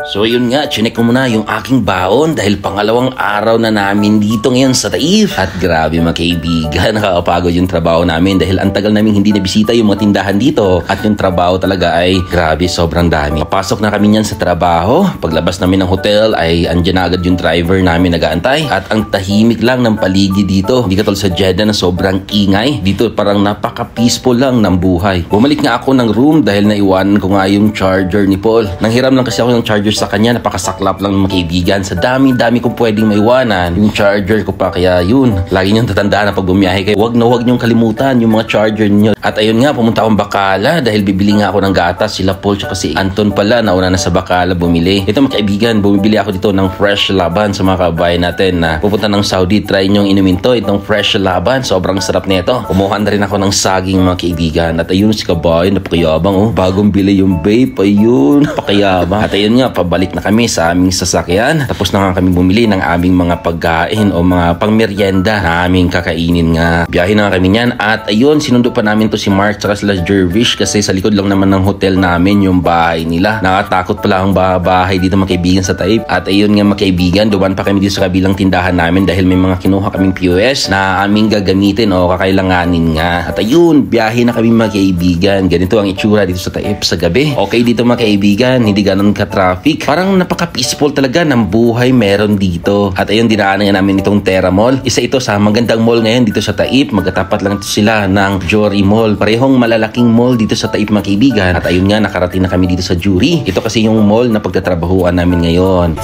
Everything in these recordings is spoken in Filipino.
So yun nga, chinek ko muna yung aking baon dahil pangalawang araw na namin dito ngayon sa Taif. At grabe mga kaibigan, nakakapagod yung trabaho namin dahil ang tagal namin hindi nabisita yung mga tindahan dito. At yung trabaho talaga ay grabe, sobrang dami. Papasok na kami niyan sa trabaho. Paglabas namin ng hotel ay andyan na agad yung driver namin nag-aantay. At ang tahimik lang ng paligid dito. Hindi katulad sa Jeddah na sobrang ingay. Dito parang napaka-peaceful lang ng buhay. Bumalik nga ako ng room dahil naiwanan ko nga yung charger ni Paul. Nanghiram lang kasi ako ng charger sa kanya, napakasaklap lang ng mga kaibigan. Sa dami-dami kong pwedeng maiwanan yung charger ko pa, kaya yun, lagi niyong tatandaan na pag bumiyahe kayo, wag niyong kalimutan yung mga charger niyo. At ayun nga, pumunta akong Bacala dahil bibili nga ako ng gatas. Sila Paul tsaka si Anton pala, nauna na sa Bacala bumili. Ito mga kaibigan, bumibili ako dito ng fresh laban sa mga kabayan natin na pupunta ng Saudi. Try niyong inumin to, itong fresh laban, sobrang sarap nito. Kumuha na rin ako ng saging mga kaibigan. At ayun si kabayan, napakayabang oh, bagong bili yung vape, ayun, napakayabang. At ayun nga, pabalik na kami sa aming sasakyan. Tapos na nga kami bumili ng aming mga pagkain o mga pangmeryenda na aming kakainin nga. Biyahe na nga kami niyan. At ayun, sinundo pa namin to si Mark tsaka sila Jervish kasi sa likod lang naman ng hotel namin yung bahay nila. Nakatakot pala ang bahay dito mga kaibigan sa Taif. At ayun nga mga kaibigan, duman pa kami dito sa kabilang tindahan namin dahil may mga kinuha kaming POS na aming gagamitin o kakailanganin nga. At ayun, biyahe na kami mga kaibigan. Ganito ang itsura dito sa Taif sa gabi. Okay dito mga kaibigan, hindi ganun ka-traffic. Parang napaka-peaceful talaga ng buhay meron dito. At ayun, dinaanan nga namin itong Terra Mall. Isa ito sa magandang mall ngayon dito sa Taif. Magkatapat lang ito sila ng Jory Mall. Parehong malalaking mall dito sa Taif mga kaibigan. At ayun nga, nakarating na kami dito sa Jury. Ito kasi yung mall na pagtatrabahuan namin ngayon.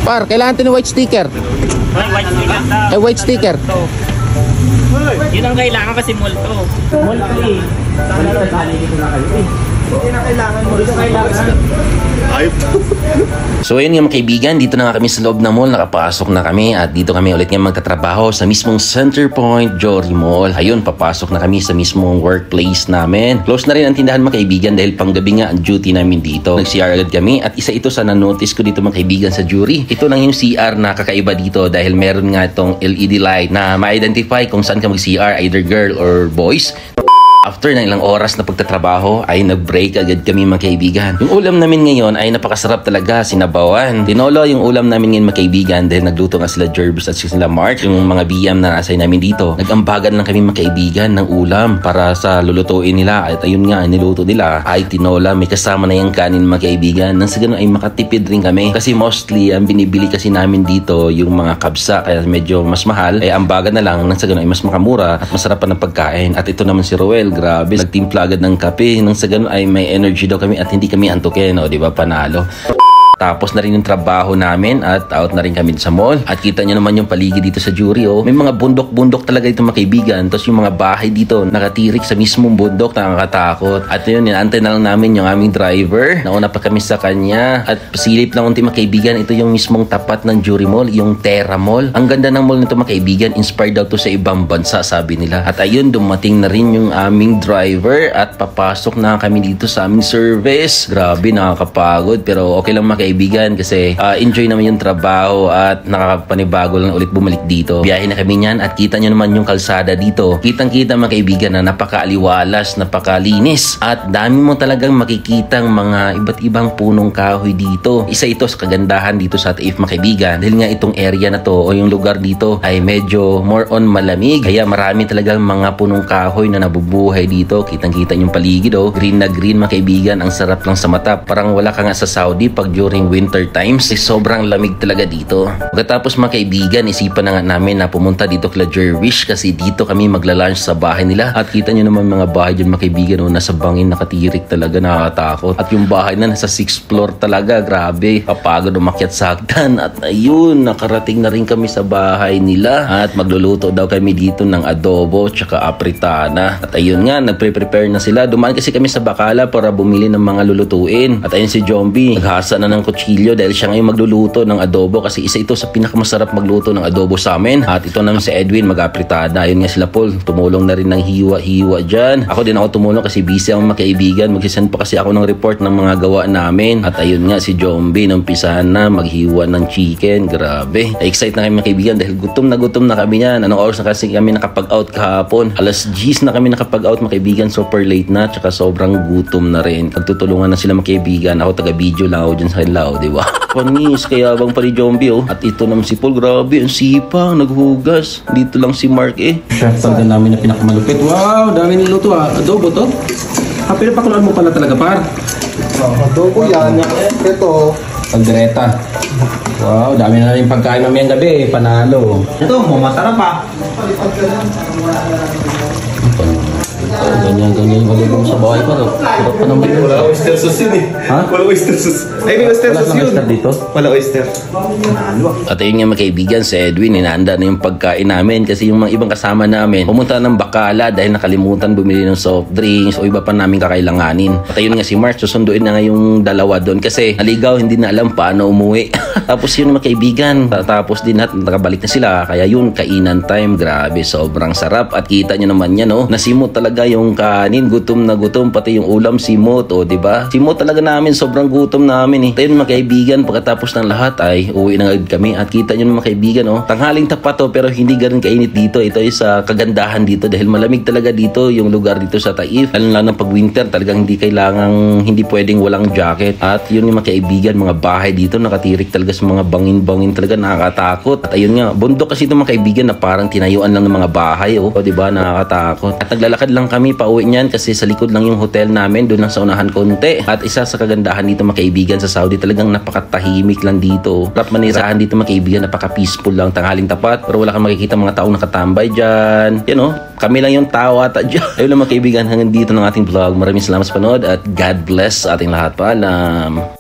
Par, kailangan ito ng white sticker. White sticker. Yun ang kailangan kasi mall to. Mall to eh. Hindi na kailangan mo. So ayun nga mga kaibigan, dito na nga kami sa loob ng mall, nakapasok na kami at dito kami ulit nga magtatrabaho sa mismong Center Point Jory Mall. Ayun, papasok na kami sa mismong workplace namin. Close na rin ang tindahan mga kaibigan dahil panggabi nga ang duty namin dito. Nag-CR agad kami at isa ito sa na-notice ko dito mga kaibigan sa Jury. Ito lang yung CR na kakaiba dito dahil meron nga itong LED light na ma-identify kung saan ka mag-CR, either girl or boys. After ng ilang oras na pagtatrabaho ay nag-break agad kami mga kaibigan. Yung ulam namin ngayon ay napakasarap talaga, sinabawan. Tinolo yung ulam namin ngayon mga kaibigan dahil nagluto nga sila Jervis at sila Mark, yung mga BM na nasa namin dito. Nag-ambagan lang kami mga kaibigan ng ulam para sa lulutuin nila. At ayun nga, niluto nila ay tinola. May kasama na yung kanin mga kaibigan. Nang sa ganun ay makatipid rin kami. Kasi mostly ang binibili kasi namin dito yung mga kabsa kaya medyo mas mahal. Ay ambagan na lang. Nang sa ganun ay mas makamura at masarap pa ng pagkain. At ito naman si Roel. Grabe, nagtimpla agad ng kape. Nang sa ganun ay may energy daw kami at hindi kami antukin, o, di ba, panalo. Tapos na rin yung trabaho namin at out na rin kami sa mall. At kita nyo naman yung paligid dito sa Jury. Oh. May mga bundok-bundok talaga dito mga kaibigan. Tapos yung mga bahay dito nakatirik sa mismong bundok, nakakatakot. At yun, inaantay na lang namin yung aming driver. Nauna pa kami sa kanya. At pasilip lang unti mga kaibigan, ito yung mismong tapat ng Jury Mall, yung Terra Mall. Ang ganda ng mall nito mga kaibigan, inspired daw to sa ibang bansa, sabi nila. At ayun, dumating na rin yung aming driver at papasok na kami dito sa aming service. Grabe, nakakapagod pero okay lang mga kaibigan kasi enjoy naman yung trabaho at nakakapanibago lang ulit bumalik dito. Biyahe na kami niyan at kita nyo naman yung kalsada dito. Kitang-kita mga kaibigan na napakaaliwalas, napakalinis at dami mo talagang makikitang mga iba't ibang punong kahoy dito. Isa ito sa kagandahan dito sa Taif mga kaibigan dahil nga itong area na to o yung lugar dito ay medyo more on malamig kaya marami talagang mga punong kahoy na nabubuhay dito. Kitang-kita yung paligid oh. Green na green mga kaibigan, ang sarap lang sa mata. Parang wala ka nga sa Saudi pag during winter times, sobrang lamig talaga dito. Pagkatapos mga kaibigan, isipan na nga namin na pumunta dito kila Jervish kasi dito kami magla-lunch sa bahay nila. At kita nyo naman mga bahay dyan mga kaibigan, oh, nasa bangin, nakatirik talaga, nakakatakot. At yung bahay na nasa 6th floor talaga, grabe. Kapagod umakyat sa hagdan. At ayun, nakarating na rin kami sa bahay nila. At magluluto daw kami dito ng adobo tsaka apritana. At ayun nga, nagpre-prepare na sila. Dumaan kasi kami sa Bacala para bumili ng mga lulutuin. At ayun si Jombi, naghasa na ng kutsilyo dahil siya ngayon magluluto ng adobo kasi isa ito sa pinakamasarap magluto ng adobo sa amin. At ito naman si Edwin mag-apritada. Ayun nga sila Paul, tumulong na rin ng hiwa-hiwa dyan. Ako din ako tumulong kasi busy ang mga kaibigan. Magsisend pa kasi ako ng report ng mga gawa namin. At ayun nga si Jombi numpisahan na maghiwa ng chicken. Grabe. Excited na kami mga kaibigan dahil gutom na kami yan. Anong oras na kasi kami nakapag-out kahapon? Alas 10 na kami nakapag-out mga kaibigan. Super late na tsaka sobrang gutom na rin. Pagtutulungan na sila mga kaibigan. Ako taga-video lang ako dyan sa kanila, di ba? Panis, kaya bang pali Jombi oh. At ito naman si Paul, grabe, ang sipang, naghugas. Dito lang si Mark eh. Chef talaga namin na pinakamalupit. Wow, dami niluto ah. Adobo to? Pinapakuluan mo pala talaga par. Adobo yan. Ito. Pagdireta. Wow, dami na rin pagkain namin gabi, panalo. Ito, masarap pa. Ganyan yung adobo sa bahay pa. Sarap pa naman yun. Wala oyster sauce yun eh. Ha? Wala oyster sauce. Ay, may oyster sauce yun. Oyster dito? Wala oyster. At ayun nga mga kaibigan, si Edwin, inaanda na yung pagkain namin kasi yung mga ibang kasama namin pumunta ng Bacala dahil nakalimutan bumili ng soft drinks o iba pa namin kakailanganin. At ayun nga si Mark, susunduin na nga yung dalawa doon kasi naligaw, hindi na alam paano umuwi. Tapos yun mga kaibigan, tapos din at nakabalik na sila. Kaya yun, kainan time, grabe, sobrang sarap. At kita nyo naman yan, no? Nasimot talaga yung kanin, gutom na gutom, pati yung ulam simot, o diba? Simot talaga namin, sobrang gutom namin eh. Tayo mga kaibigan, pagkatapos ng lahat ay uwi na agad kami. At kita nyo mga kaibigan, oh, tanghaling tapat to pero hindi ganun kainit dito. Ito ay sa kagandahan dito dahil malamig talaga dito yung lugar dito sa Taif. Lalo lang ng pag winter, talagang hindi pwedeng walang jacket. At yun yung mga kaibigan, mga bahay dito nakatirik talaga sa mga bangin-bangin, talaga nakakatakot. At ayun nga, bundok kasi ito mga kaibigan na parang tinayuan lang ng mga bahay, oh, o diba, nakakatakot. At naglalakad lang kami pauwi niyan kasi sa likod lang yung hotel namin, doon lang sa unahan konti. At isa sa kagandahan dito mga kaibigan sa Saudi, talagang napakatahimik lang dito. Rap manirahan dito mga kaibigan, napaka-peaceful lang, tanghaling tapat. Pero wala kang makikita mga taong nakatambay dyan. You know, kami lang yung tao ata dyan. Ayun lang mga kaibigan, hanggang dito ng ating vlog. Maraming salamat sa panood at God bless sa ating lahat. Paalam.